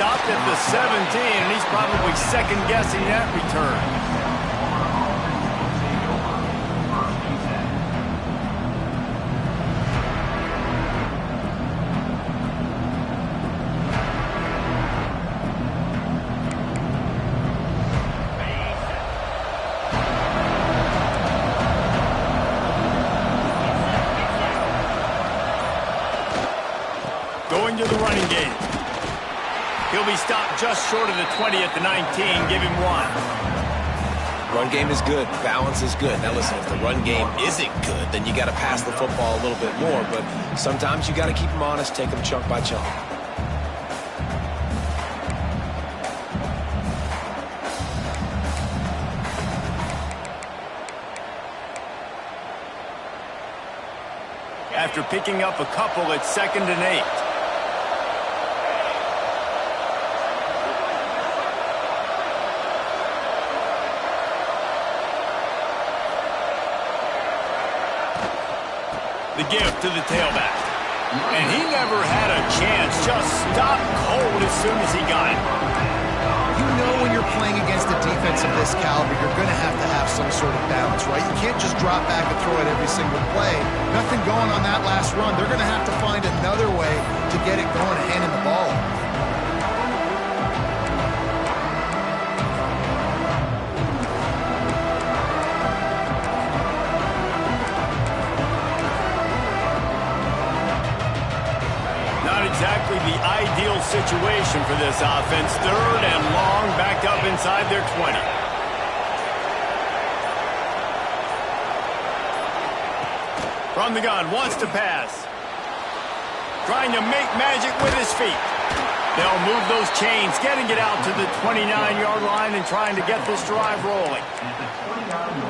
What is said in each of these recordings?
stopped at the 17, and he's probably second-guessing that return. Going to the running game. He'll be stopped just short of the 20 at the 19. Give him 1. Run game is good. Balance is good. Now listen, if the run game isn't good, then you got to pass the football a little bit more. But sometimes you got to keep them honest, take them chunk by chunk. After picking up a couple, it's 2nd and 8. The give to the tailback. And he never had a chance. Just stopped cold as soon as he got it. You know when you're playing against a defense of this caliber, you're going to have some sort of balance, right? You can't just drop back and throw it every single play. Nothing going on that last run. They're going to have to find another way to get it going and handing the ball off. Exactly the ideal situation for this offense. 3rd and long, back up inside their 20. From the gun, wants to pass. Trying to make magic with his feet. They'll move those chains, getting it out to the 29-yard line and trying to get this drive rolling.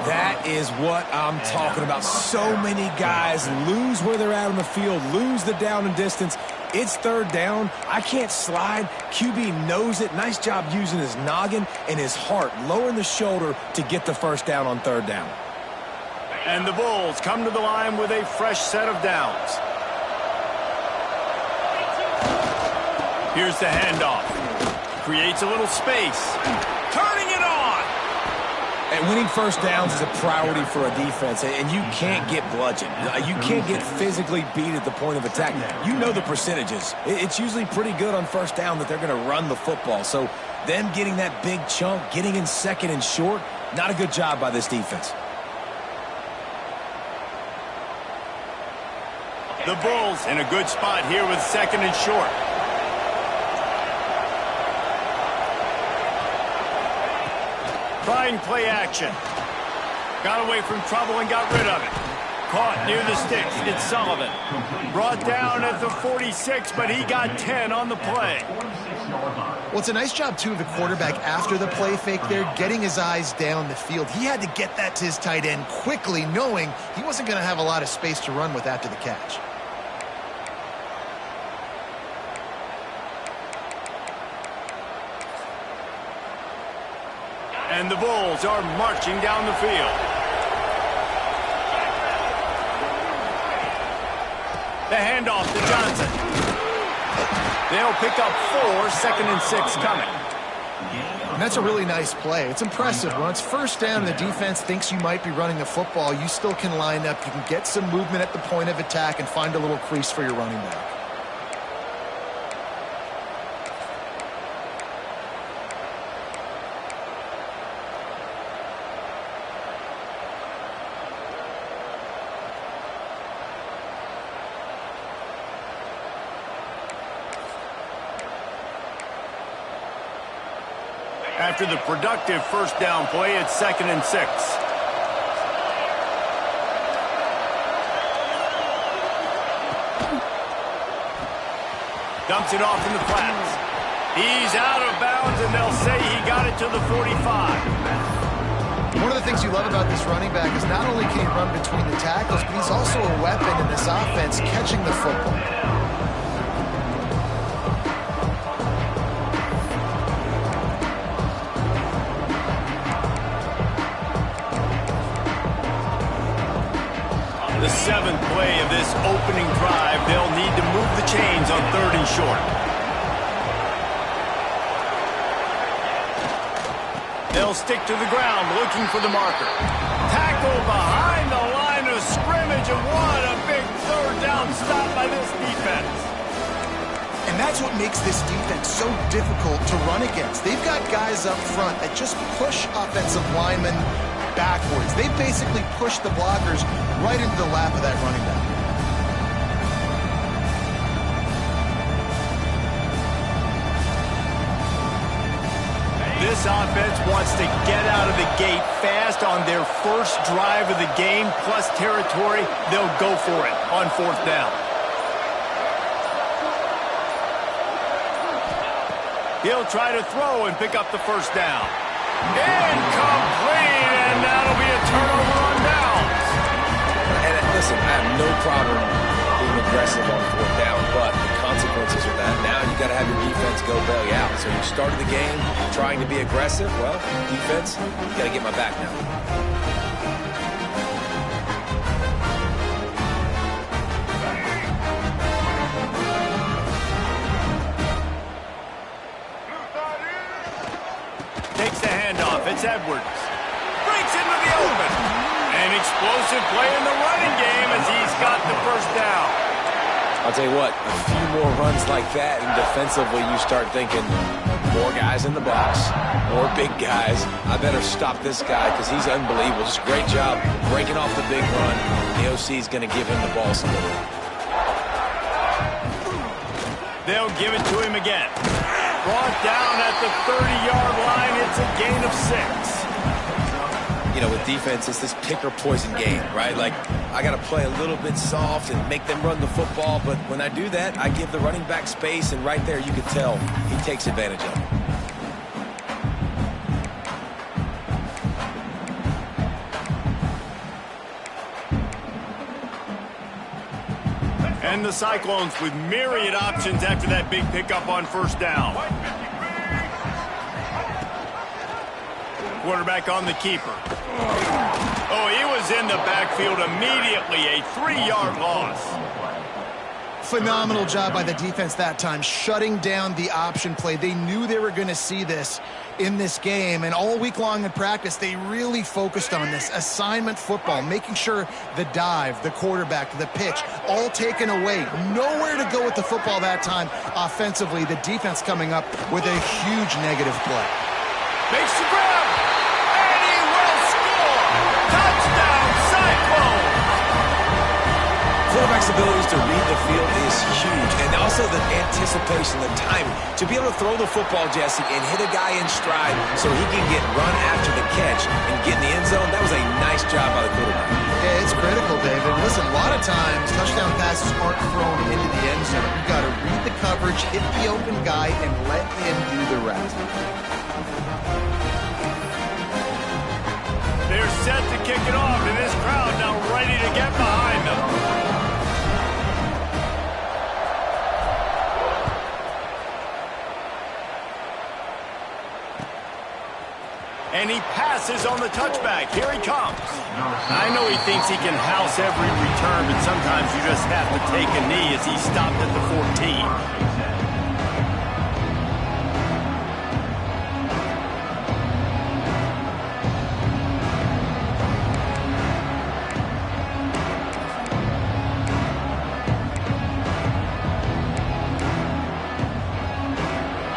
That is what I'm talking about. So many guys lose where they're at on the field, lose the down and distance. It's 3rd down. I can't slide. QB knows it. Nice job using his noggin and his heart, lowering the shoulder to get the 1st down on 3rd down. And the Bulls come to the line with a fresh set of downs. Here's the handoff. Creates a little space. Turning it on. And winning 1st downs is a priority for a defense, and you can't get bludgeoned. You can't get physically beat at the point of attack. You know the percentages. It's usually pretty good on 1st down that they're going to run the football. So them getting that big chunk, getting in 2nd and short, not a good job by this defense. The Bulls in a good spot here with 2nd and short. Trying play action. Got away from trouble and got rid of it. Caught near the sticks. It's Sullivan. Brought down at the 46, but he got 10 on the play. Well, it's a nice job, too, of the quarterback after the play fake there, getting his eyes down the field. He had to get that to his tight end quickly, knowing he wasn't going to have a lot of space to run with after the catch. And the Bulls are marching down the field. The handoff to Johnson. They'll pick up 4, 2nd and 6 coming. And that's a really nice play. It's impressive. When it's 1st down and the defense thinks you might be running the football, you still can line up. You can get some movement at the point of attack and find a little crease for your running back. After the productive 1st down play, it's 2nd and 6. Dumps it off in the flats. He's out of bounds, and they'll say he got it to the 45. One of the things you love about this running back is not only can he run between the tackles, but he's also a weapon in this offense catching the football. The 7th play of this opening drive, they'll need to move the chains on 3rd and short. They'll stick to the ground, looking for the marker. Tackle behind the line of scrimmage, and what a big third down stop by this defense. And that's what makes this defense so difficult to run against. They've got guys up front that just push offensive linemen backwards. They basically push the blockers right into the lap of that running back. This offense wants to get out of the gate fast on their first drive of the game, plus territory. They'll go for it on fourth down. He'll try to throw and pick up the first down. Incomplete, and that'll be a turnover on downs. And listen, I have no problem being aggressive on fourth down, but the consequences of that, now you got to have your defense go bail you out. So you started the game trying to be aggressive. Well, defense, you got to get my back now. Takes the handoff. It's Edwards. Breaks into the open. An explosive play in the running game as he's got the first down. I'll tell you what, a few more runs like that, and defensively you start thinking more guys in the box, more big guys. I better stop this guy because he's unbelievable. Just a great job breaking off the big run. The OC is going to give him the ball still. They'll give it to him again. Brought down at the 30-yard line. It's a gain of 6. You know, with defense, it's this pick-or-poison game, right? Like, I got to play a little bit soft and make them run the football, but when I do that, I give the running back space, and right there you can tell he takes advantage of it. And the Cyclones with myriad options after that big pickup on first down. Quarterback on the keeper. Oh, he was in the backfield immediately. A 3-yard loss. Phenomenal job by the defense that time, shutting down the option play. They knew they were going to see this in this game, and all week long in practice, they really focused on this assignment football, making sure the dive, the quarterback, the pitch, all taken away. Nowhere to go with the football that time offensively. The defense coming up with a huge negative play. Makes the grab, and he will score. Touchdown, Cyclone. Quarterback's abilities to read the field is huge, and also the anticipation, the timing. To be able to throw the football, Jesse, and hit a guy in stride so he can get run after the catch and get in the end zone, that was a nice job by the quarterback. Yeah, it's critical, David. Listen, a lot of times touchdown passes aren't thrown into the end zone. You've got to read the coverage, hit the open guy, and let him do the rest. They're set to kick it off, and this crowd now ready to get behind them. And he passes on the touchback. Here he comes. I know he thinks he can house every return, but sometimes you just have to take a knee as he stopped at the 14.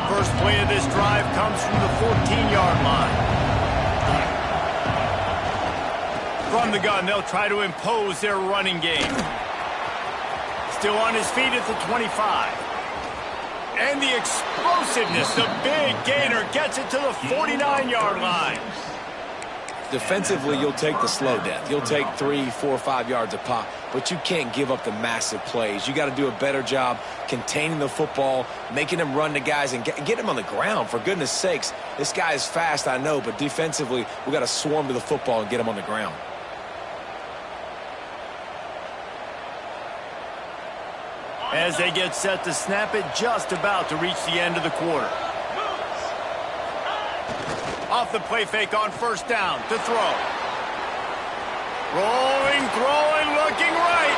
First play of this drive comes from the 14-yard line. From the gun, they'll try to impose their running game. Still on his feet at the 25. And the explosiveness, the big gainer gets it to the 49-yard line. Defensively, you'll take the slow death. You'll take 3, 4, 5 yards a pop, but you can't give up the massive plays. You got to do a better job containing the football, making them run to guys, and get them on the ground, for goodness sakes. This guy is fast, I know, but defensively, we got to swarm to the football and get him on the ground. As they get set to snap it, just about to reach the end of the quarter. Off the play fake on first down to throw. Rolling, throwing, looking right.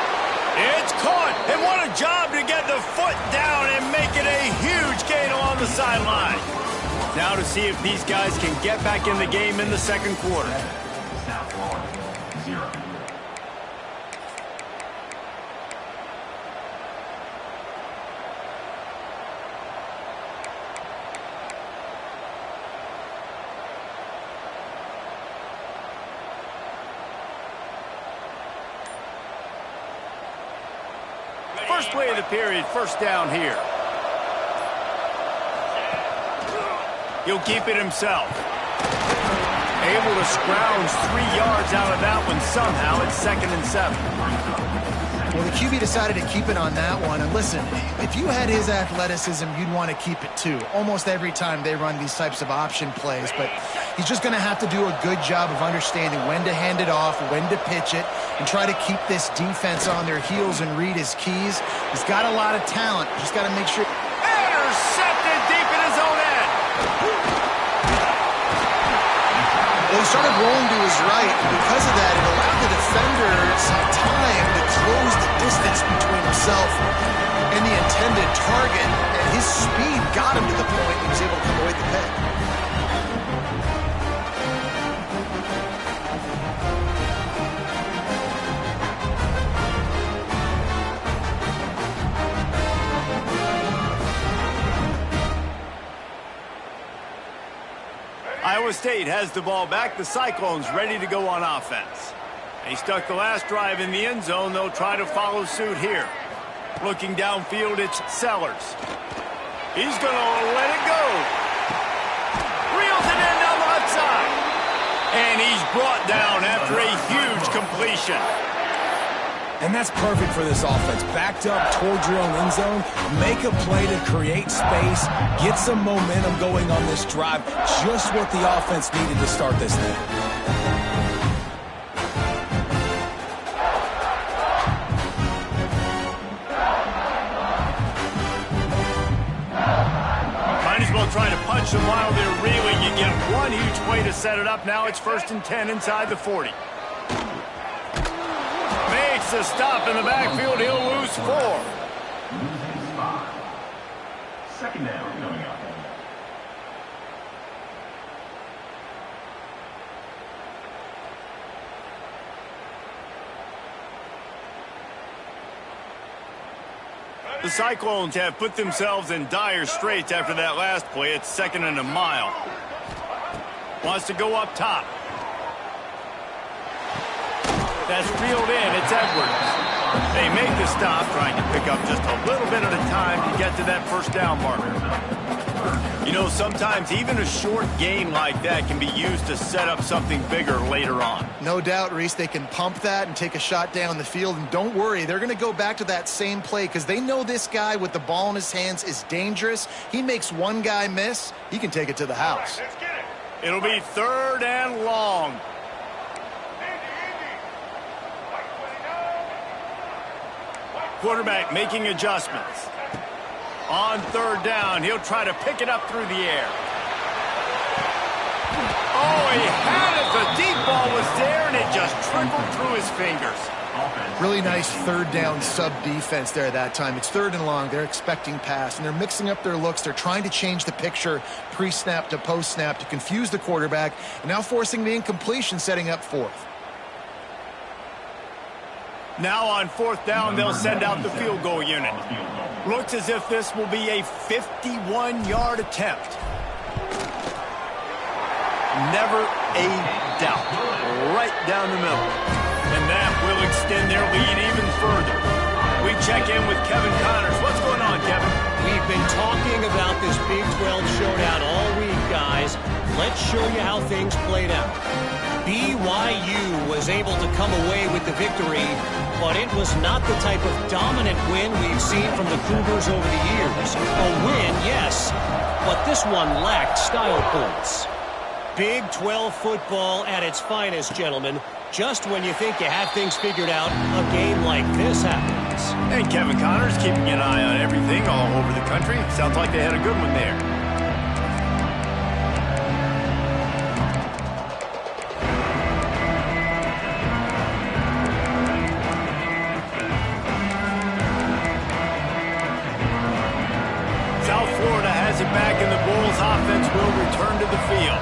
It's caught. And what a job to get the foot down and make it a huge gain along the sideline. Now to see if these guys can get back in the game in the second quarter. South Florida, 0. First play of the period, first down here. He'll keep it himself. Able to scrounge 3 yards out of that one somehow. It's 2nd and 7. Well, the QB decided to keep it on that one. And listen, if you had his athleticism, you'd want to keep it too. Almost every time they run these types of option plays. But he's just going to have to do a good job of understanding when to hand it off, when to pitch it, and try to keep this defense on their heels and read his keys. He's got a lot of talent. Just got to make sure. Intercepted deep in his own end. Well, he started rolling to his right, and because of that, it allowed the defender some time to close the distance between himself and the intended target, and his speed got him to the point he was able to avoid the pick. Iowa State has the ball back. The Cyclones ready to go on offense. They stuck the last drive in the end zone. They'll try to follow suit here. Looking downfield, it's Sellers. He's going to let it go. Reels it in down the left side. And he's brought down after a huge completion. And that's perfect for this offense. Backed up towards your own end zone, make a play to create space, get some momentum going on this drive. Just what the offense needed to start this thing. Might as well try to punch them while they're reeling. You get one huge play to set it up. Now it's 1st and 10 inside the 40. Makes a stop in the backfield. He'll lose 4. Losing 5. 2nd down coming up. The Cyclones have put themselves in dire straits after that last play. It's 2nd and a mile. Wants to go up top. That's reeled in. It's Edwards. They make the stop, trying to pick up just a little bit at a time to get to that first down marker. You know, sometimes even a short game like that can be used to set up something bigger later on. No doubt, Reese, they can pump that and take a shot down the field. And don't worry, they're going to go back to that same play because they know this guy with the ball in his hands is dangerous. He makes one guy miss, he can take it to the house. It'll be 3rd and long. Quarterback making adjustments. On 3rd down, he'll try to pick it up through the air. Oh, he had it. The deep ball was there, and it just trickled through his fingers. Really nice 3rd down sub-defense there that time. It's 3rd and long. They're expecting pass, and they're mixing up their looks. They're trying to change the picture pre-snap to post-snap to confuse the quarterback, and now forcing the incompletion, setting up 4th. Now on 4th down, they'll send out the field goal unit. Looks as if this will be a 51-yard attempt. Never a doubt. Right down the middle. And that will extend their lead even further. We check in with Kevin Connors. What's going on, Kevin? We've been talking about this Big 12 showdown all week, guys. Let's show you how things played out. BYU was able to come away with the victory, but it was not the type of dominant win we've seen from the Cougars over the years. A win, yes, but this one lacked style points. Big 12 football at its finest, gentlemen. Just when you think you have things figured out, a game like this happens. And Kevin Connors keeping an eye on everything all over the country. Sounds like they had a good one there. South Florida has it back in the bowl Bills offense will return to the field.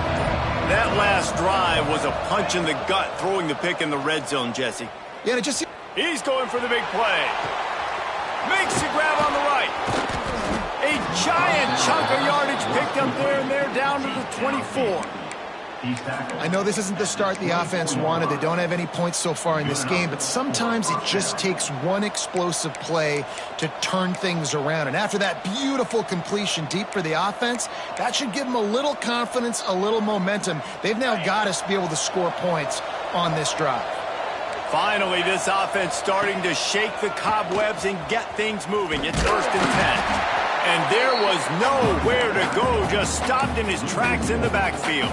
That last drive was a punch in the gut, throwing the pick in the red zone, Jesse. Yeah, it just... He's going for the big play. Makes the grab on the right. A giant chunk of yardage picked up there, and they're down to the 24. I know this isn't the start the offense wanted. They don't have any points so far in this game, but sometimes it just takes one explosive play to turn things around. And after that beautiful completion deep for the offense, that should give them a little confidence, a little momentum. They've now got us to be able to score points on this drive. Finally, this offense starting to shake the cobwebs and get things moving. It's 1st and 10. And there was nowhere to go, just stopped in his tracks in the backfield.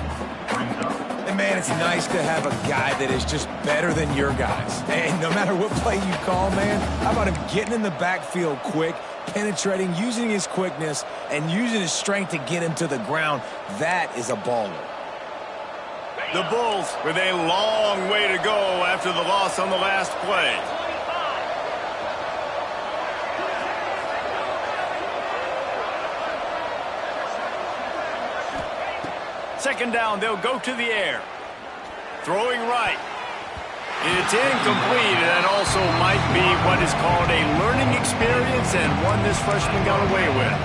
And man, it's nice to have a guy that is just better than your guys. And no matter what play you call, man, how about him getting in the backfield quick, penetrating, using his quickness, and using his strength to get him to the ground. That is a baller. The Bulls with a long way to go after the loss on the last play. Second down, they'll go to the air. Throwing right. It's incomplete, and that also might be what is called a learning experience and one this freshman got away with.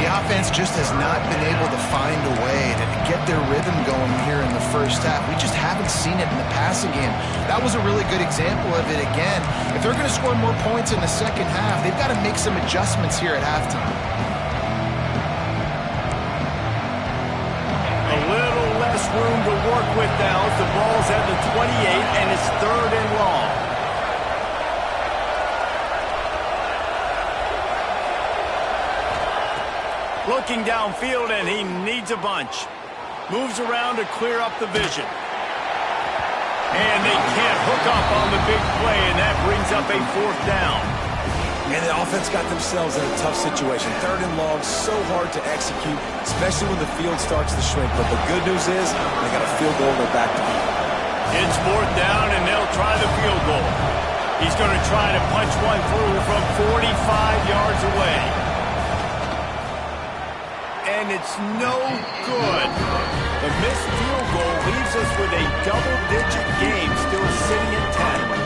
The offense just has not been able to find a way to get their rhythm going here in the first half. We just haven't seen it in the passing game. That was a really good example of it again. If they're going to score more points in the second half, they've got to make some adjustments here at halftime. A little less room to work with now as the ball's at the 28, and it's 3rd and long. Looking downfield, and he needs a bunch. Moves around to clear up the vision. And they can't hook up on the big play, and that brings up a 4th down. And the offense got themselves in a tough situation. 3rd and long, so hard to execute, especially when the field starts to shrink. But the good news is they got a field goal in their back pocket. It's 4th down, and they'll try the field goal. He's going to try to punch one through from 45 yards away. And it's no good. The missed field goal leaves us with a double-digit game still sitting at 10.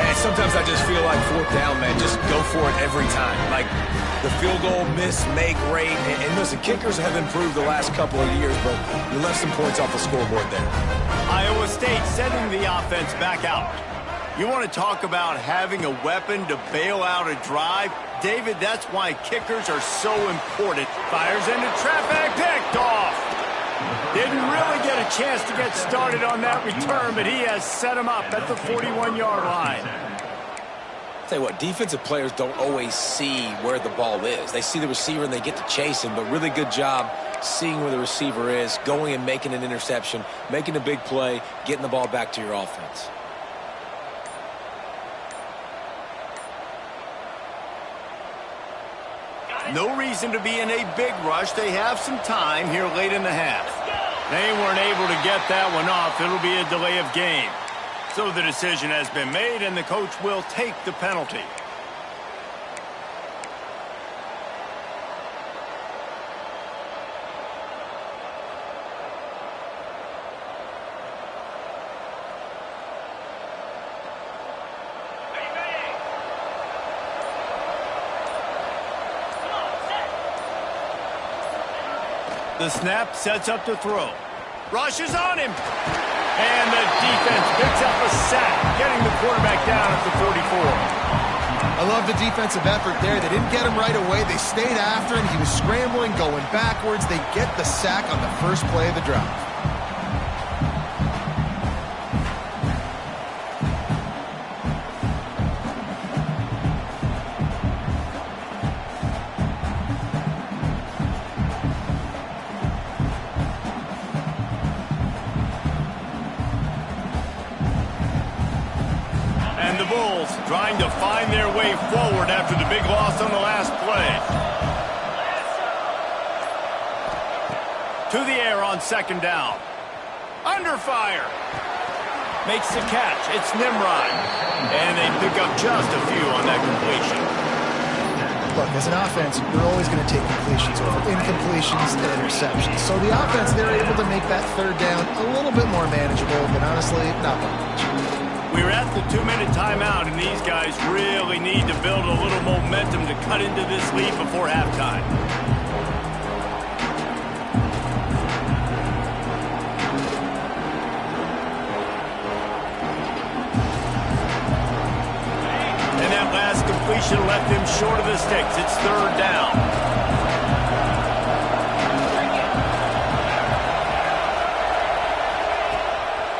And sometimes I just feel like 4th down, man, just go for it every time. Like the field goal, miss, make, rate. And listen, kickers have improved the last couple of years, but you left some points off the scoreboard there. Iowa State sending the offense back out. You want to talk about having a weapon to bail out a drive? David, that's why kickers are so important. Fires into traffic, picked off. Didn't really get a chance to get started on that return, but he has set him up at the 41-yard line. Tell you what, defensive players don't always see where the ball is. They see the receiver and they get to chase him, but really good job seeing where the receiver is, going and making an interception, making a big play, getting the ball back to your offense. No reason to be in a big rush. They have some time here late in the half. They weren't able to get that one off. It'll be a delay of game. So the decision has been made, and the coach will take the penalty. The snap sets up to throw. Rushes on him. And the defense picks up a sack, getting the quarterback down at the 44. I love the defensive effort there. They didn't get him right away. They stayed after him. He was scrambling, going backwards. They get the sack on the first play of the drive. The Bulls trying to find their way forward after the big loss on the last play. To the air on 2nd down. Under fire. Makes the catch. It's Nimrod. And they pick up just a few on that completion. Look, as an offense, you're always going to take completions over incompletions and interceptions. So the offense, they're able to make that third down a little bit more manageable, but honestly, not by much. We're at the 2-minute timeout, and these guys really need to build a little momentum to cut into this lead before halftime. And that last completion left him short of the sticks. It's third down.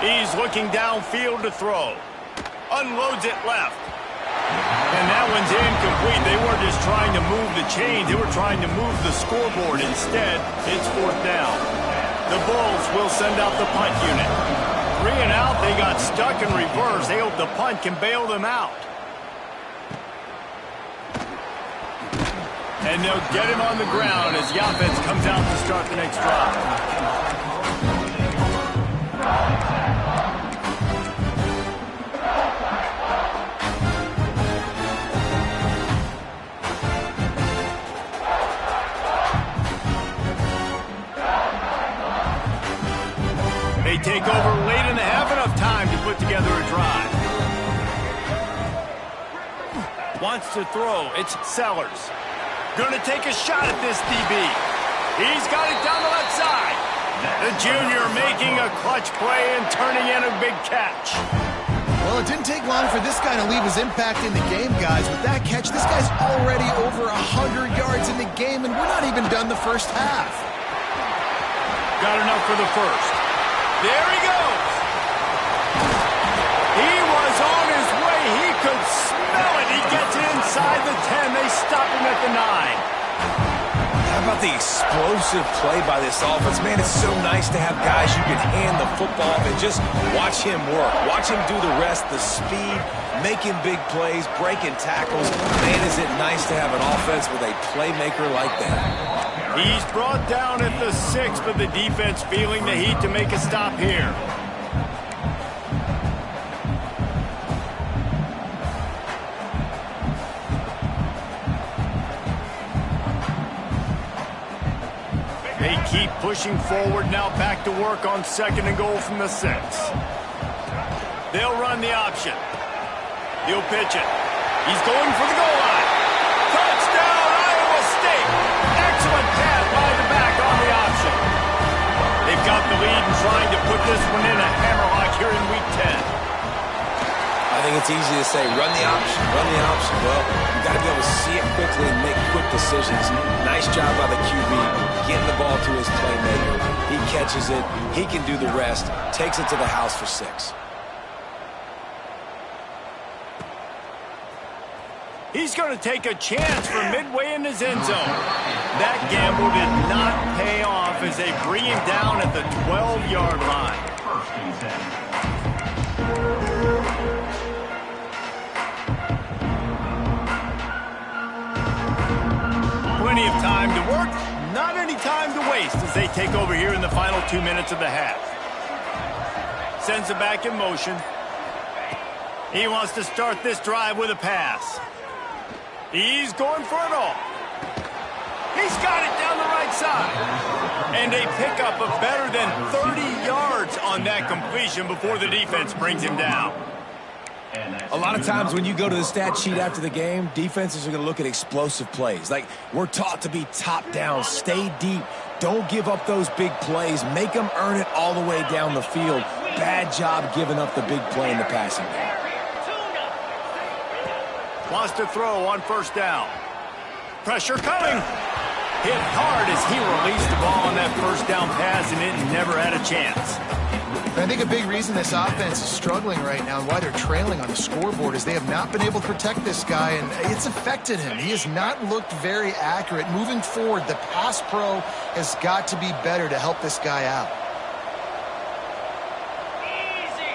He's looking downfield to throw. Unloads it left. And that one's incomplete. They weren't just trying to move the chains. They were trying to move the scoreboard. Instead, it's fourth down. The Bulls will send out the punt unit. 3 and out. They got stuck in reverse. They hope the punt can bail them out. And they'll get him on the ground as the offense comes out to start the next drive. They take over late and have enough time to put together a drive. Wants to throw. It's Sellers. Going to take a shot at this DB. He's got it down the left side. The junior making a clutch play and turning in a big catch. Well, it didn't take long for this guy to leave his impact in the game, guys. With that catch, this guy's already over 100 yards in the game, and we're not even done the first half. Got enough for the first. There he goes. He was on his way. He could smell it. He gets it inside the 10. They stop him at the 9. How about the explosive play by this offense? Man, it's so nice to have guys you can hand the football and just watch him work. Watch him do the rest, the speed, making big plays, breaking tackles. Man, is it nice to have an offense with a playmaker like that. He's brought down at the 6, but the defense feeling the heat to make a stop here. They keep pushing forward, now back to work on 2nd and goal from the 6. They'll run the option. He'll pitch it. He's going for the goal line. Touchdown, Iowa State. Excellent pass by the back on the option. They've got the lead and trying to put this one in a hammerlock here in Week 10. I think it's easy to say, run the option, run the option. Well, you got to be able to see it quickly and make quick decisions. Nice job by the QB, getting the ball to his playmaker. He catches it, he can do the rest, takes it to the house for 6. He's going to take a chance from midway in his end zone. That gamble did not pay off as they bring him down at the 12-yard line. First and 10. Plenty of time to work, not any time to waste as they take over here in the final 2 minutes of the half. Sends it back in motion. He wants to start this drive with a pass. He's going for it all. He's got it down the right side. And a pickup of better than 30 yards on that completion before the defense brings him down. A lot of times when you go to the stat sheet after the game, defenses are going to look at explosive plays. Like, we're taught to be top down, stay deep, don't give up those big plays, make them earn it all the way down the field. Bad job giving up the big play in the passing game. Wants to throw on 1st down. Pressure coming. Hit hard as he released the ball on that 1st down pass, and it never had a chance. I think a big reason this offense is struggling right now and why they're trailing on the scoreboard is they have not been able to protect this guy, and it's affected him. He has not looked very accurate. Moving forward, the pass pro has got to be better to help this guy out.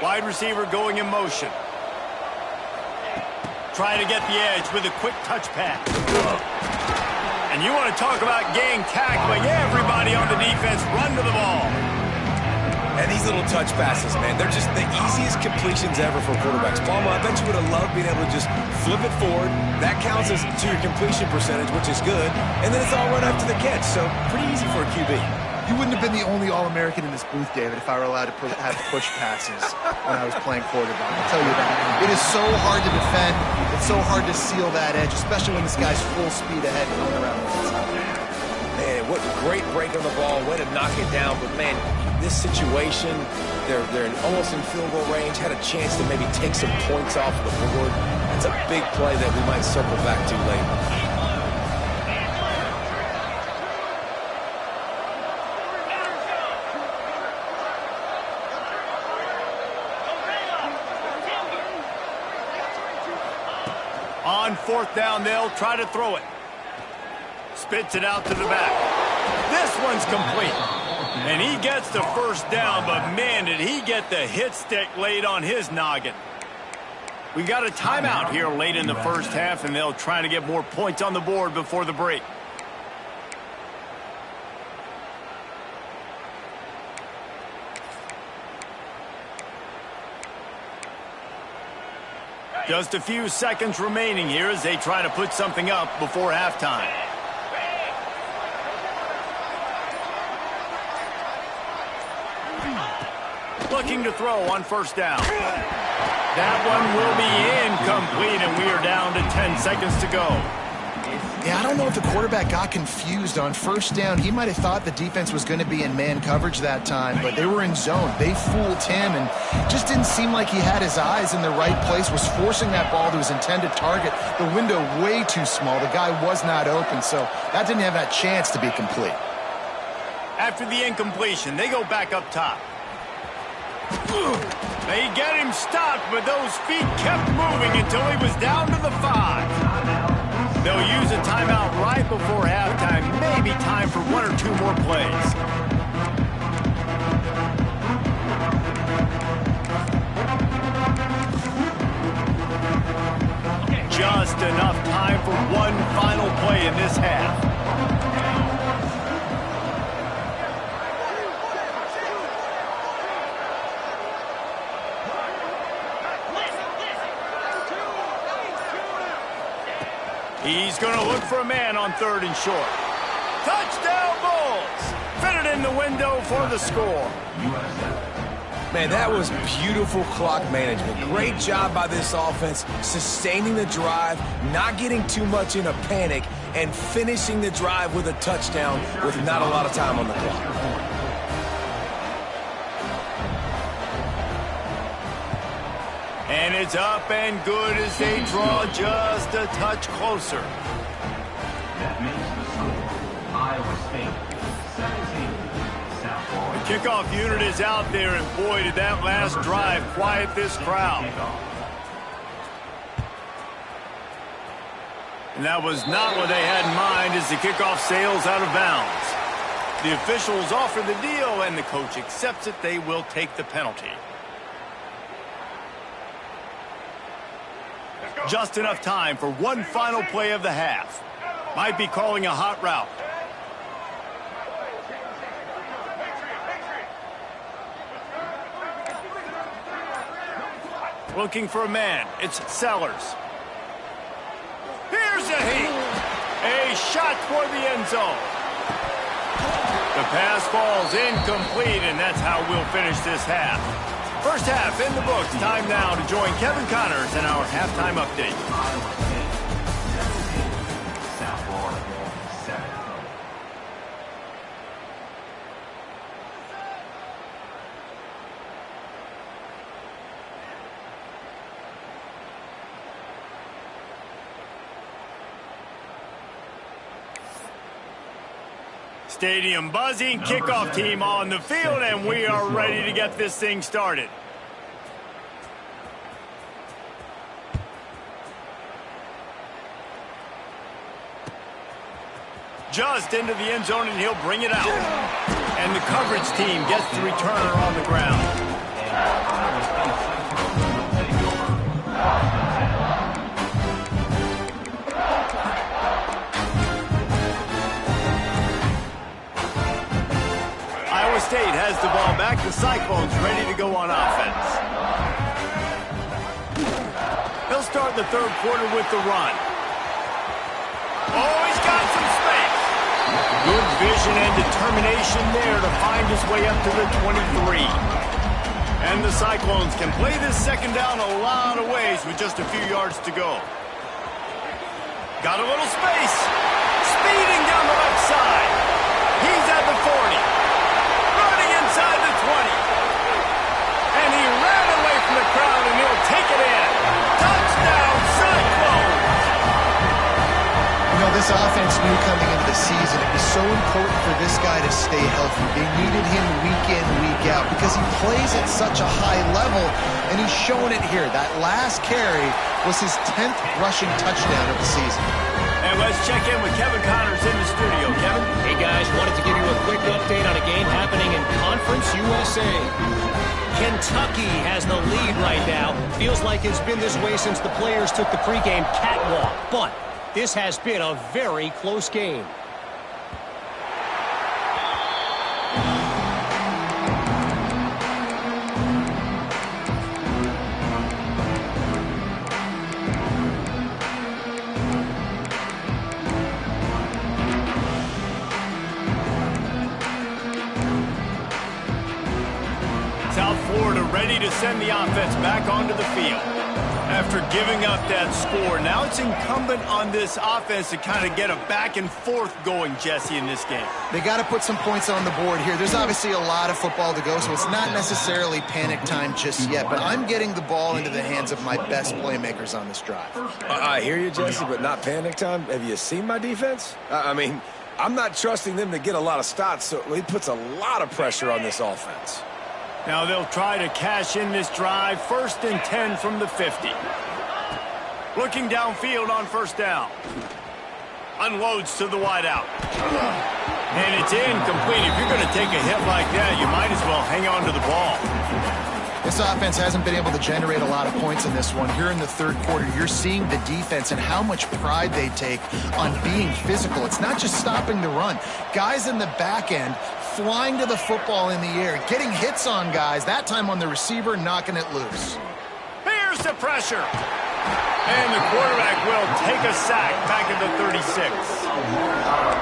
Wide receiver going in motion. Trying to get the edge with a quick touch pass. And you want to talk about gang tackling. Everybody on the defense run to the ball. Yeah, these little touch passes, man, they're just the easiest completions ever for quarterbacks. Palmer, I bet you would have loved being able to just flip it forward. That counts as to your completion percentage, which is good, and then it's all run after the catch, so pretty easy for a QB. You wouldn't have been the only All-American in this booth, David, if I were allowed to have push passes when I was playing quarterback. I'll tell you that. It is so hard to defend. It's so hard to seal that edge, especially when this guy's full speed ahead coming around the inside. Man, what great break on the ball. Way to knock it down. But, man, this situation, they're almost in field goal range, had a chance to maybe take some points off the board. That's a big play that we might circle back to later. On fourth down, they'll try to throw it. Spits it out to the back. This one's complete. And he gets the first down, but man, did he get the hit stick laid on his noggin. We got a timeout here late in the first half, and they'll try to get more points on the board before the break. Just a few seconds remaining here as they try to put something up before halftime. Looking to throw on first down. That one will be incomplete, and we are down to 10 seconds to go. Yeah, I don't know if the quarterback got confused on first down. He might have thought the defense was going to be in man coverage that time, but they were in zone. They fooled him, and just didn't seem like he had his eyes in the right place, was forcing that ball to his intended target. The window way too small. The guy was not open, so that didn't have that chance to be complete. After the incompletion, they go back up top. They get him stopped, but those feet kept moving until he was down to the 5. They'll use a timeout right before halftime. Maybe time for one or two more plays. Just enough time for one final play in this half. He's going to look for a man on third and short. Touchdown Bulls! Fitted in the window for the score. Man, that was beautiful clock management. Great job by this offense, sustaining the drive, not getting too much in a panic, and finishing the drive with a touchdown with not a lot of time on the clock. And it's up and good as they draw just a touch closer. That makes the score Iowa State 17, South Florida. The kickoff unit is out there, and boy, did that last drive quiet this crowd. And that was not what they had in mind as the kickoff sails out of bounds. The officials offer the deal, and the coach accepts it. They will take the penalty. Just enough time for one final play of the half. Might be calling a hot route. Looking for a man. It's Sellers. Here's a heat. A shot toward the end zone. The pass falls incomplete, and that's how we'll finish this half. First half in the books. Time now to join Kevin Connors in our halftime update. Iowa State 17, South Florida 7. Stadium buzzing, kickoff team on the field, and we are ready to get this thing started. Just into the end zone, and he'll bring it out. And the coverage team gets the returner on the ground. Iowa State has the ball back. The Cyclones ready to go on offense. They'll start the third quarter with the run. Oh, he's got some space. Good vision and determination there to find his way up to the 23. And the Cyclones can play this second down a lot of ways with just a few yards to go. Got a little space. Speeding down the left side. He's at the 40. Running inside the 20. And he ran away from the crowd, and he'll take it in. Touchdown, Cyclones! You know, this offense knew coming into the season it was so important for this guy to stay healthy. They needed him week in, week out because he plays at such a high level, and he's showing it here. That last carry was his 10th rushing touchdown of the season. And let's check in with Kevin Connors in the studio. Kevin? Hey, guys, wanted to give you a quick update on a game happening in Conference USA. Kentucky has the lead right now. Feels like it's been this way since the players took the pregame catwalk. But this has been a very close game. South Florida ready to send the offense back onto the field. After giving up that score, now it's incumbent on this offense to kind of get a back and forth going, Jesse, in this game. They got to put some points on the board here. There's obviously a lot of football to go, so it's not necessarily panic time just yet, but I'm getting the ball into the hands of my best playmakers on this drive. I hear you, Jesse, but not panic time. Have you seen my defense? I mean, I'm not trusting them to get a lot of stops, so it puts a lot of pressure on this offense. Now they'll try to cash in this drive. 1st and 10 from the 50. Looking downfield on first down. Unloads to the wideout. And it's incomplete. If you're going to take a hit like that, you might as well hang on to the ball. This offense hasn't been able to generate a lot of points in this one. Here in the third quarter, you're seeing the defense and how much pride they take on being physical. It's not just stopping the run. Guys in the back end flying to the football in the air, getting hits on guys, that time on the receiver, knocking it loose. Here's the pressure. And the quarterback will take a sack back at the 36.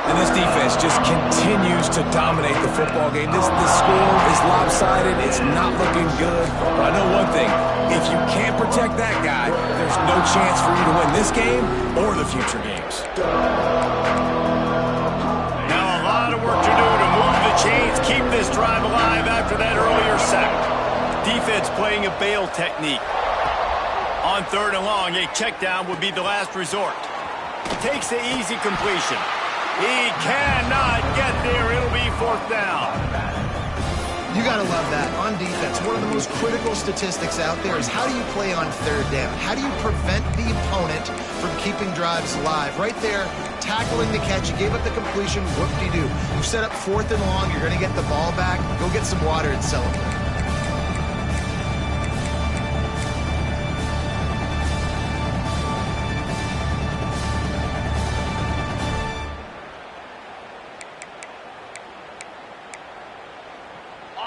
And this defense just continues to dominate the football game. This score is lopsided. It's not looking good. But I know one thing. If you can't protect that guy, there's no chance for you to win this game or the future games. Now a lot of work to do to move the chains, keep this drive alive after that earlier sack. Defense playing a bail technique. On 3rd and long, a check down would be the last resort. Takes the easy completion. He cannot get there. It'll be 4th down. You got to love that. On defense, one of the most critical statistics out there is how do you play on 3rd down? How do you prevent the opponent from keeping drives alive? Right there, tackling the catch. You gave up the completion. Whoop-de-doo. You set up 4th and long. You're going to get the ball back. Go get some water and celebrate.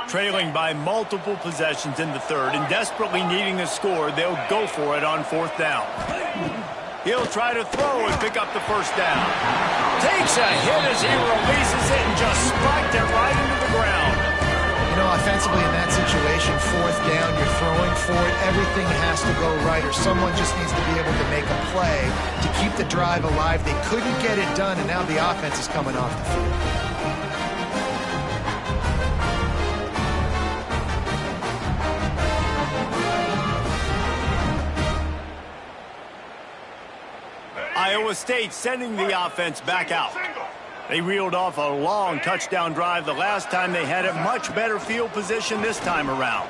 Trailing by multiple possessions in the 3rd and desperately needing a score, they'll go for it on 4th down. He'll try to throw and pick up the 1st down. Takes a hit as he releases it and just spiked it right into the ground. You know, offensively in that situation, 4th down, you're throwing for it. Everything has to go right, or someone just needs to be able to make a play to keep the drive alive. They couldn't get it done, and now the offense is coming off the field. Iowa State sending the offense back out. They reeled off a long touchdown drive the last time they had it. Much better field position this time around.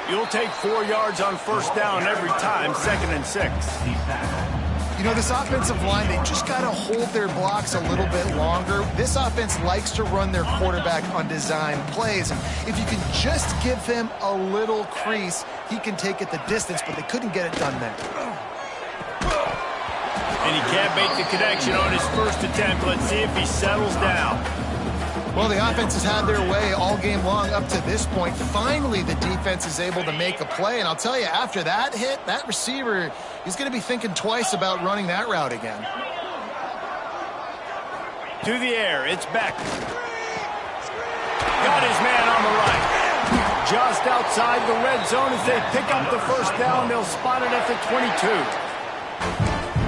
You'll take 4 yards on 1st down every time, 2nd and 6. You know, this offensive line, they just got to hold their blocks a little bit longer. This offense likes to run their quarterback on design plays. And if you can just give him a little crease, he can take it the distance, but they couldn't get it done there. And he can't make the connection on his 1st attempt. Let's see if he settles down. Well, the offense has had their way all game long up to this point. Finally, the defense is able to make a play. And I'll tell you, after that hit, that receiver, he's going to be thinking twice about running that route again. To the air, it's Beck. Got his man on the right. Just outside the red zone as they pick up the first down. They'll spot it at the 22.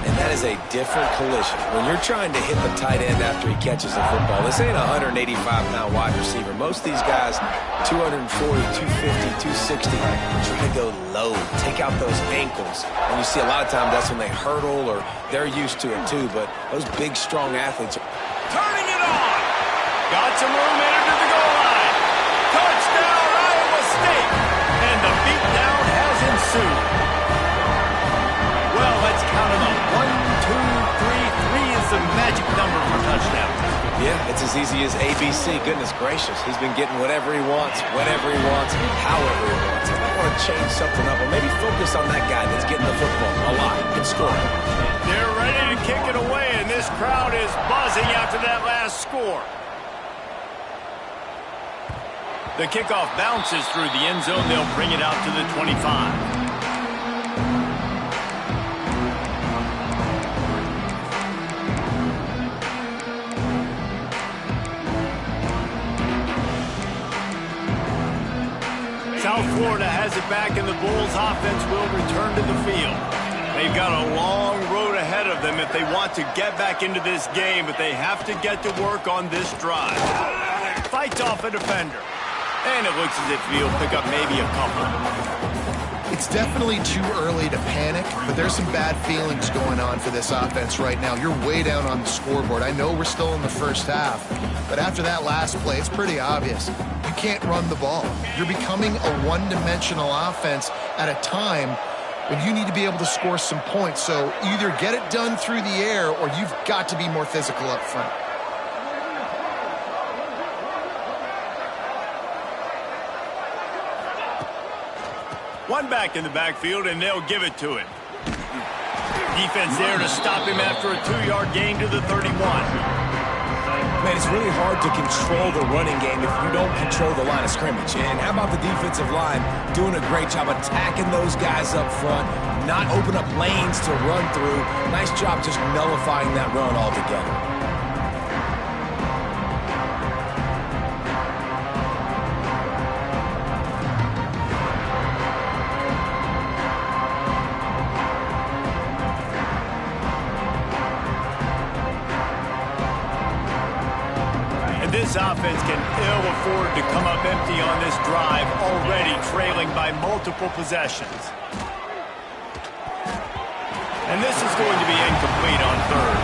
And that is a different collision. When you're trying to hit the tight end after he catches the football, this ain't a 185-pound wide receiver. Most of these guys, 240, 250, 260, try to go low, take out those ankles. And you see a lot of times that's when they hurdle or they're used to it too. But those big, strong athletes are turning it on. Got some room in to the goal line. Touchdown, Iowa State. And the beatdown has ensued. Well, let's count them up. 1, 2, 3. 3 is the magic number for touchdowns. Yeah, it's as easy as ABC. Goodness gracious. He's been getting whatever he wants, whenever he wants, however he wants. I might want to change something up or maybe focus on that guy that's getting the football a lot and scoring. They're ready to kick it away, and this crowd is buzzing after that last score. The kickoff bounces through the end zone. They'll bring it out to the 25. South Florida has it back, and the Bulls offense will return to the field. They've got a long road ahead of them if they want to get back into this game, but they have to get to work on this drive. Fights off a defender. And it looks as if he'll pick up maybe a couple. It's definitely too early to panic, but there's some bad feelings going on for this offense right now. You're way down on the scoreboard. I know we're still in the first half, but after that last play, it's pretty obvious. You can't run the ball. You're becoming a one-dimensional offense at a time when you need to be able to score some points. So either get it done through the air or you've got to be more physical up front. One back in the backfield, and they'll give it to him. Defense there to stop him after a 2-yard gain to the 31. Man, it's really hard to control the running game if you don't control the line of scrimmage. And how about the defensive line doing a great job attacking those guys up front, not open up lanes to run through. Nice job just nullifying that run altogether. This offense can ill afford to come up empty on this drive, already trailing by multiple possessions. And this is going to be incomplete on third.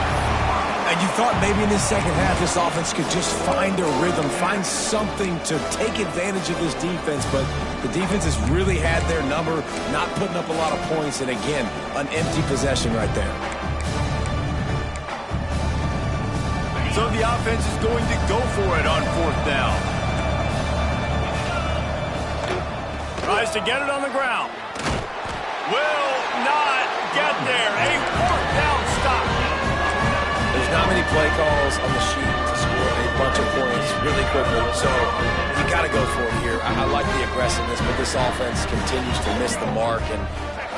And you thought maybe in this second half this offense could just find a rhythm, find something to take advantage of this defense, but the defense has really had their number, not putting up a lot of points, and again, an empty possession right there. So the offense is going to go for it on fourth down. Tries to get it on the ground. Will not get there. A fourth down stop. There's not many play calls on the sheet to score a bunch of points really quickly, so you got to go for it here. I like the aggressiveness, but this offense continues to miss the mark, and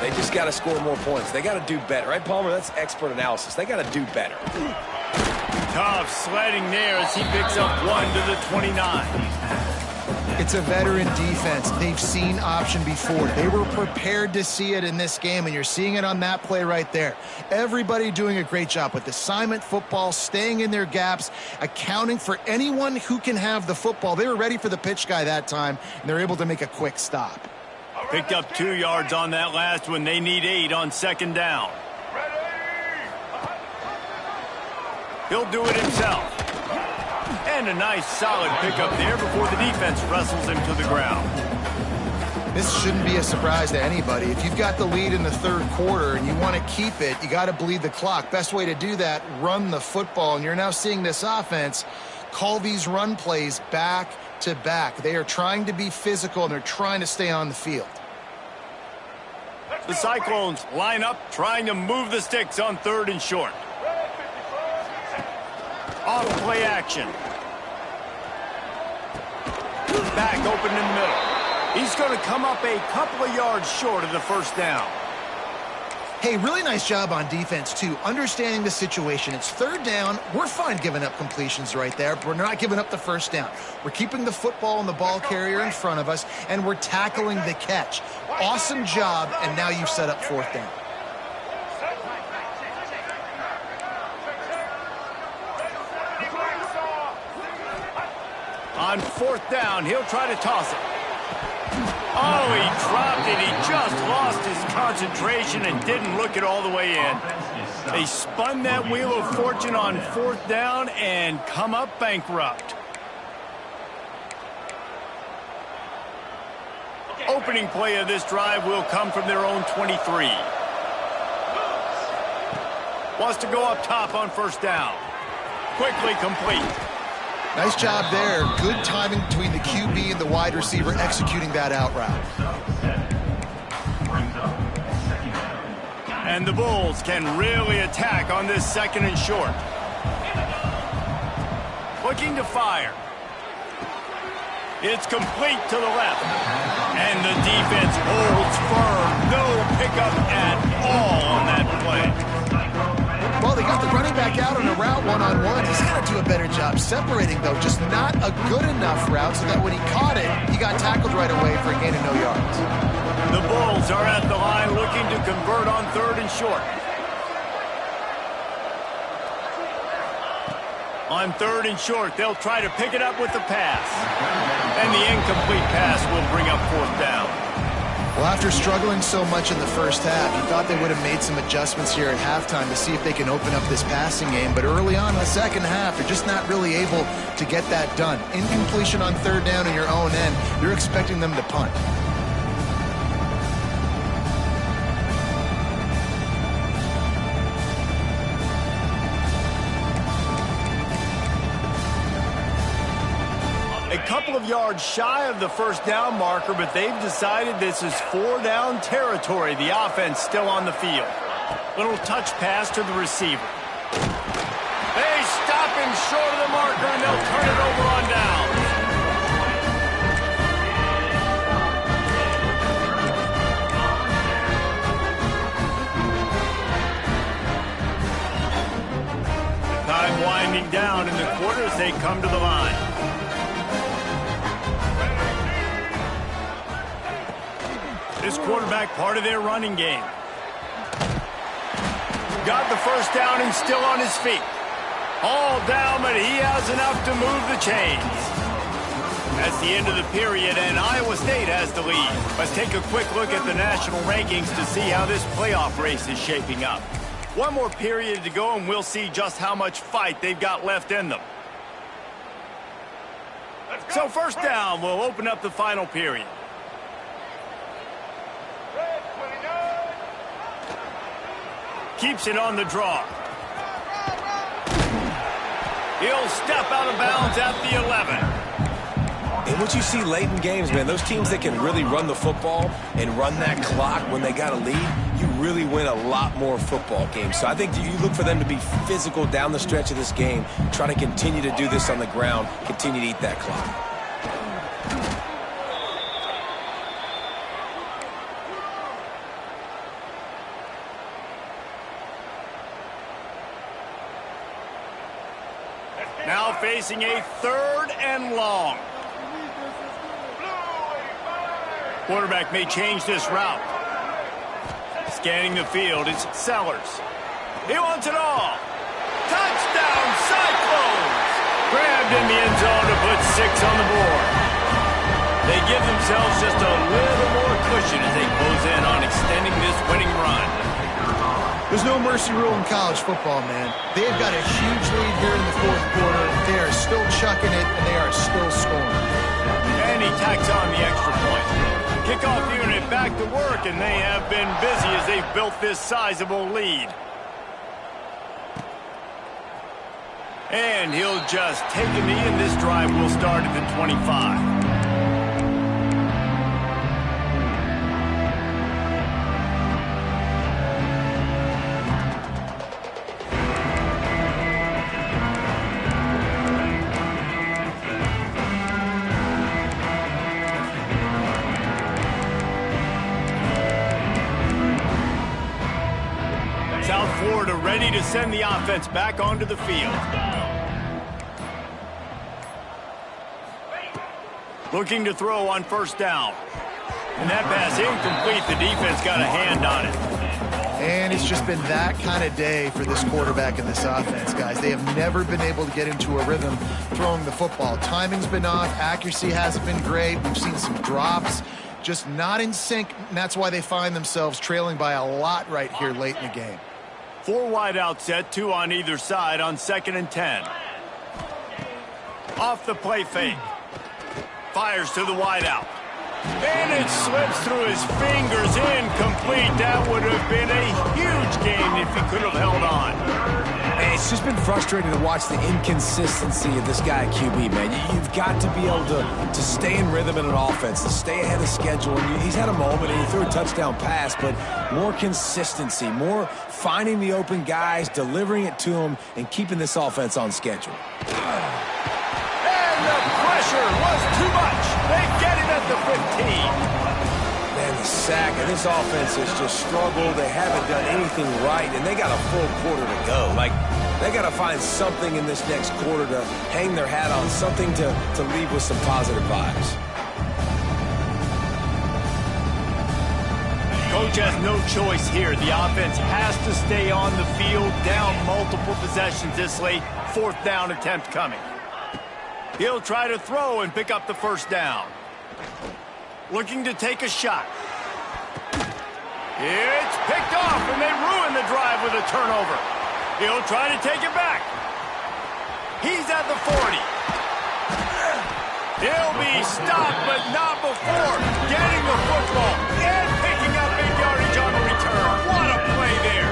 they just got to score more points. They got to do better. Right, Palmer? That's expert analysis. They got to do better. Tough sledding there as he picks up 1 to the 29. It's a veteran defense. They've seen option before. They were prepared to see it in this game, and you're seeing it on that play right there. Everybody doing a great job with assignment football, staying in their gaps, accounting for anyone who can have the football. They were ready for the pitch guy that time, and they're able to make a quick stop. Picked up 2 yards on that last one. They need 8 on second down. He'll do it himself. And a nice solid pickup there before the defense wrestles him to the ground. This shouldn't be a surprise to anybody. If you've got the lead in the third quarter and you want to keep it, you got to bleed the clock. Best way to do that, run the football. And you're now seeing this offense call these run plays back to back. They are trying to be physical, and they're trying to stay on the field. The Cyclones line up, trying to move the sticks on third and short. Off play action. back open in the middle. He's going to come up a couple of yards short of the first down. Hey, really nice job on defense, too, understanding the situation. It's third down. We're fine giving up completions right there, but we're not giving up the first down. We're keeping the football and the ball carrier in front of us, and we're tackling the catch. Awesome job, and now you've set up fourth down. On fourth down, he'll try to toss it. Oh, he dropped it. He just lost his concentration and didn't look it all the way in. They spun that wheel of fortune on fourth down and come up bankrupt. Opening play of this drive will come from their own 23. Wants to go up top on first down. Quickly complete. Nice job there. Good timing between the QB and the wide receiver executing that out route. And the Bulls can really attack on this second and short. Looking to fire. It's complete to the left. And the defense holds firm. No pickup at all on that play. Well, they got the running back out on a route one-on-one. He's got to do a better job separating, though. Just not a good enough route so that when he caught it, he got tackled right away for a gain of no yards. The Bulls are at the line looking to convert on third and short. On third and short, they'll try to pick it up with the pass. And the incomplete pass will bring up fourth down. Well, after struggling so much in the first half, you thought they would have made some adjustments here at halftime to see if they can open up this passing game. But early on in the second half, they're just not really able to get that done. Incompletion on third down in your own end, you're expecting them to punt. A couple of yards shy of the first down marker, but they've decided this is four-down territory. The offense still on the field. Little touch pass to the receiver. They stop him short of the marker, and they'll turn it over on down. Time winding down in the quarters. They come to the line. This quarterback part of their running game. Got the first down and still on his feet. All down, but he has enough to move the chains. That's the end of the period, and Iowa State has the lead. Let's take a quick look at the national rankings to see how this playoff race is shaping up. One more period to go, and we'll see just how much fight they've got left in them. So first down will open up the final period. Keeps it on the draw. He'll step out of bounds at the 11. And what you see late in games, man, those teams that can really run the football and run that clock when they got a lead, you really win a lot more football games. So I think you look for them to be physical down the stretch of this game, try to continue to do this on the ground, continue to eat that clock. Now facing a third and long. Quarterback may change this route. Scanning the field, it's Sellers. He wants it all. Touchdown, Cyclones! Grabbed in the end zone to put 6 on the board. They give themselves just a little more cushion as they close in on extending this winning run. There's no mercy rule in college football, man. They've got a huge lead here in the fourth quarter. They are still chucking it, and they are still scoring. And he tacks on the extra point. Kickoff unit back to work, and they have been busy as they've built this sizable lead. And he'll just take a knee, and this drive will start at the 25. ready to send the offense back onto the field. Looking to throw on first down. And that pass incomplete. The defense got a hand on it. And it's just been that kind of day for this quarterback and this offense, guys. They have never been able to get into a rhythm throwing the football. Timing's been off. Accuracy hasn't been great. We've seen some drops. Just not in sync, and that's why they find themselves trailing by a lot right here late in the game. 4 wide out set, 2 on either side on 2nd and 10. Off the play fake. Fires to the wide out. And it slips through his fingers, incomplete. That would have been a huge game if he could have held on. And it's just been frustrating to watch the inconsistency of this guy at QB, man. You've got to be able to stay in rhythm in an offense, to stay ahead of schedule. And he's had a moment, and he threw a touchdown pass, but more consistency, more finding the open guys, delivering it to them, and keeping this offense on schedule. And the pressure was too much. They get it at the 15. Man, the sack, and this offense has just struggled. They haven't done anything right, and they got a full quarter to go. Like, they got to find something in this next quarter to hang their hat on, something to leave with some positive vibes. Coach has no choice here. The offense has to stay on the field, down multiple possessions this late. 4th down attempt coming. He'll try to throw and pick up the first down. Looking to take a shot. It's picked off, and they ruin the drive with a turnover. He'll try to take it back. He's at the 40. He'll be stopped, but not before getting the football and picking up big yardage on the return. What a play there.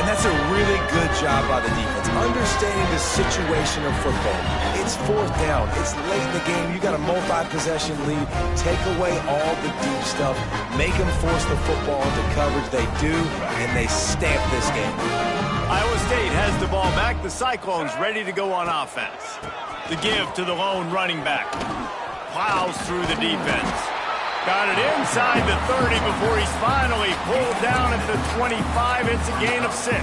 And that's a really good job by the defense, understanding the situation of football. It's 4th down. It's late in the game. You got a multi-possession lead. Take away all the deep stuff. Make them force the football into coverage. They do, and they stamp this game. Iowa State has the ball back. The Cyclones ready to go on offense. The give to the lone running back. Plows through the defense. Got it inside the 30 before he's finally pulled down at the 25. It's a gain of 6.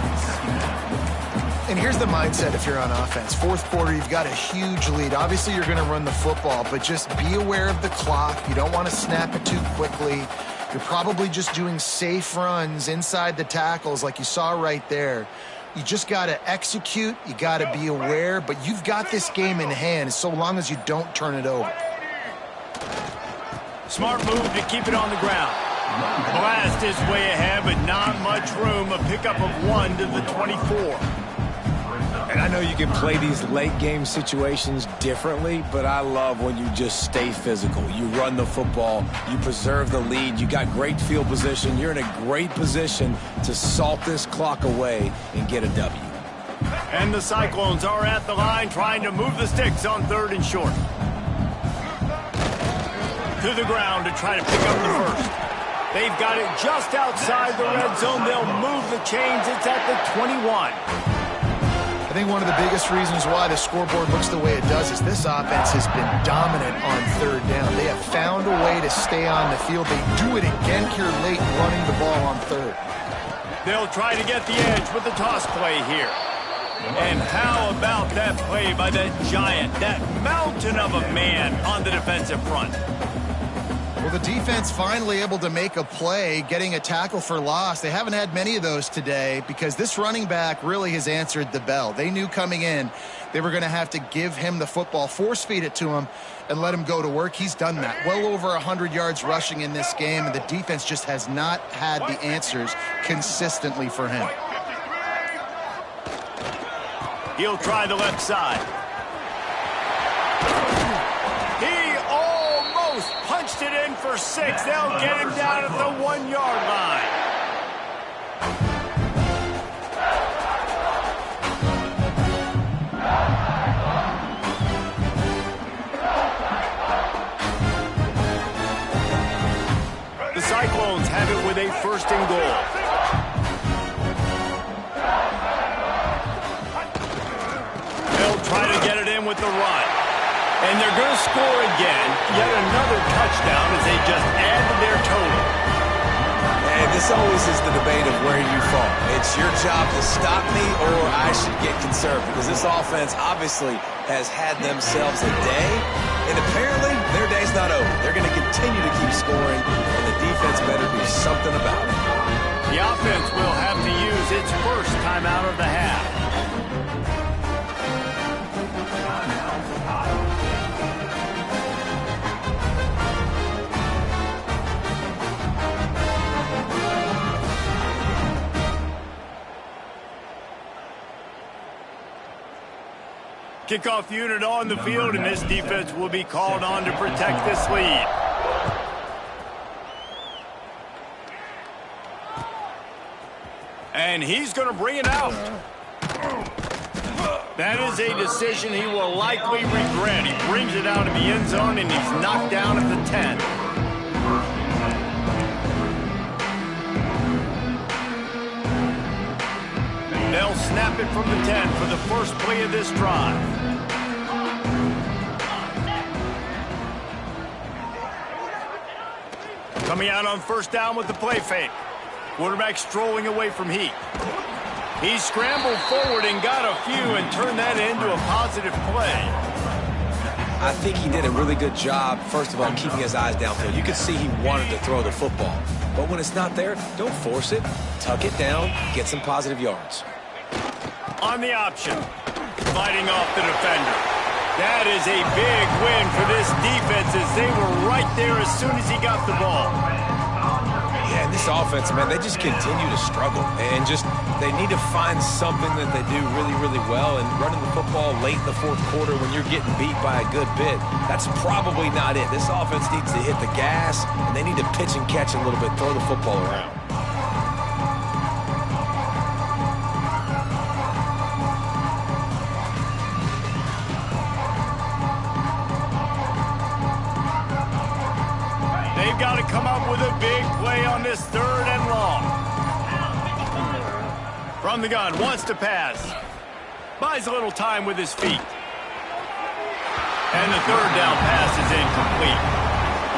And here's the mindset if you're on offense. 4th quarter, you've got a huge lead. Obviously, you're going to run the football, but just be aware of the clock. You don't want to snap it too quickly. You're probably just doing safe runs inside the tackles like you saw right there. You just got to execute. You got to be aware, but you've got this game in hand so long as you don't turn it over. Smart move to keep it on the ground. Blast is way ahead, but not much room. A pickup of 1 to the 24. And I know you can play these late game situations differently, but I love when you just stay physical. You run the football, you preserve the lead, you got great field position, you're in a great position to salt this clock away and get a W. And the Cyclones are at the line trying to move the sticks on 3rd and short. To the ground to try to pick up the first. They've got it just outside the red zone. They'll move the chains. It's at the 21. I think one of the biggest reasons why the scoreboard looks the way it does is this offense has been dominant on 3rd down. They have found a way to stay on the field. They do it again here late, running the ball on 3rd. They'll try to get the edge with the toss play here. And how about that play by that giant, that mountain of a man on the defensive front? Well, the defense finally able to make a play, getting a tackle for loss. They haven't had many of those today because this running back really has answered the bell. They knew coming in they were going to have to give him the football, force feed it to him, and let him go to work. He's done that. Well over 100 yards rushing in this game, and the defense just has not had the answers consistently for him. He'll try the left side. He almost punched it in for 6. They'll get him down at the 1-yard line. The Cyclones have it with a 1st and goal. They'll try to get it in with the run. And they're going to score again. Yet another touchdown as they just add to their total. And This always is the debate of where you fall. It's your job to stop me or I should get concerned because this offense obviously has had themselves a day, and apparently their day's not over. They're going to continue to keep scoring, and the defense better do something about it. The offense will have to use its first timeout of the half. Kickoff unit on the field, and this defense will be called on to protect this lead. And he's going to bring it out. That is a decision he will likely regret. He brings it out of the end zone, and he's knocked down at the 10. They'll snap it from the 10 for the first play of this drive. Coming out on first down with the play fake. Quarterback strolling away from Heat. He scrambled forward and got a few and turned that into a positive play. I think he did a really good job, first of all, keeping his eyes downfield. You could see he wanted to throw the football. But when it's not there, don't force it. Tuck it down, get some positive yards. On the option, fighting off the defender. That is a big win for this defense as they were right there as soon as he got the ball. Yeah, and this offense, man, they just continue to struggle. And they need to find something that they do really, really well. And running the football late in the fourth quarter when you're getting beat by a good bit, that's probably not it. This offense needs to hit the gas, and they need to pitch and catch a little bit, throw the football around. They've got to come up with a big play on this third and long. From the gun, wants to pass. Buys a little time with his feet. And the third down pass is incomplete.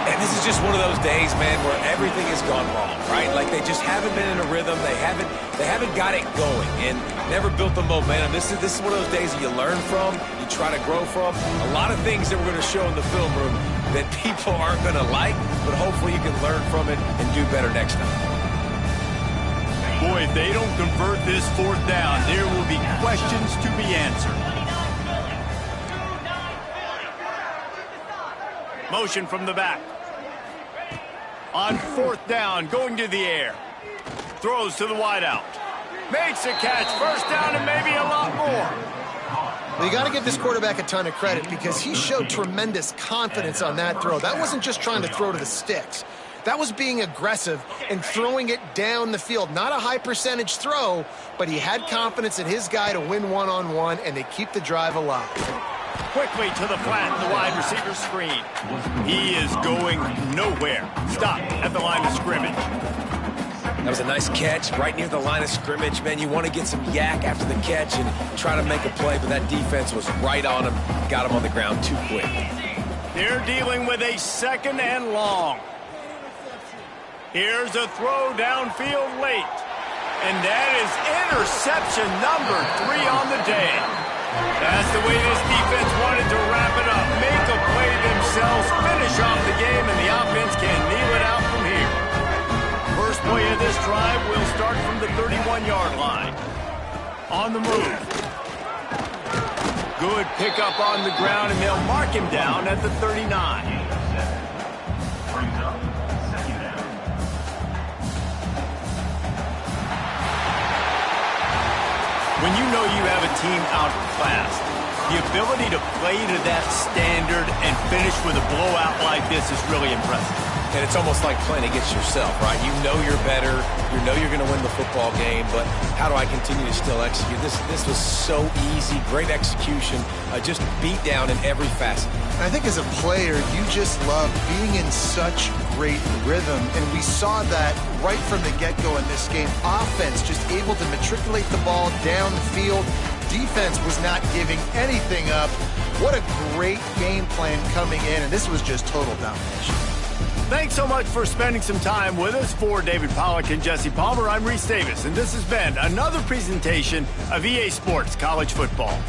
And this is just one of those days, man, where everything has gone wrong, right? Like they just haven't been in a rhythm. They haven't got it going and never built the momentum. This is one of those days that you learn from, you try to grow from. A lot of things that we're going to show in the film room that people aren't going to like, but hopefully you can learn from it and do better next time. Boy, if they don't convert this fourth down, there will be questions to be answered. Motion from the back. On fourth down, going to the air. Throws to the wideout. Makes a catch. First down and maybe a lot more. Well, you got to give this quarterback a ton of credit because he showed tremendous confidence on that throw. That wasn't just trying to throw to the sticks. That was being aggressive and throwing it down the field. Not a high percentage throw, but he had confidence in his guy to win one-on-one, and they keep the drive alive. Quickly to the flat, the wide receiver screen. He is going nowhere. Stop at the line of scrimmage. That was a nice catch right near the line of scrimmage. Man, you want to get some yak after the catch and try to make a play, but that defense was right on him. Got him on the ground too quick. They're dealing with a second and long. Here's a throw downfield late. And that is interception number 3 on the day. That's the way this defense wanted to wrap it up. Make a play themselves, finish off the game, and the offense can kneel it out from here. First play of this drive will start from the 31-yard line. On the move. Good pickup on the ground, and they'll mark him down at the 39. When you know you have a team outclassed, the ability to play to that standard and finish with a blowout like this is really impressive. And it's almost like playing against yourself, right? You know you're better. You know you're going to win the football game, but how do I continue to still execute? This was so easy. Great execution. Just beat down in every facet. I think as a player, you just love being in such great rhythm, and we saw that right from the get-go in this game. Offense just able to matriculate the ball down the field. Defense was not giving anything up. What a great game plan coming in, and this was just total domination. Thanks so much for spending some time with us. For David Pollack and Jesse Palmer, I'm Reese Davis, and this has been another presentation of EA Sports College Football.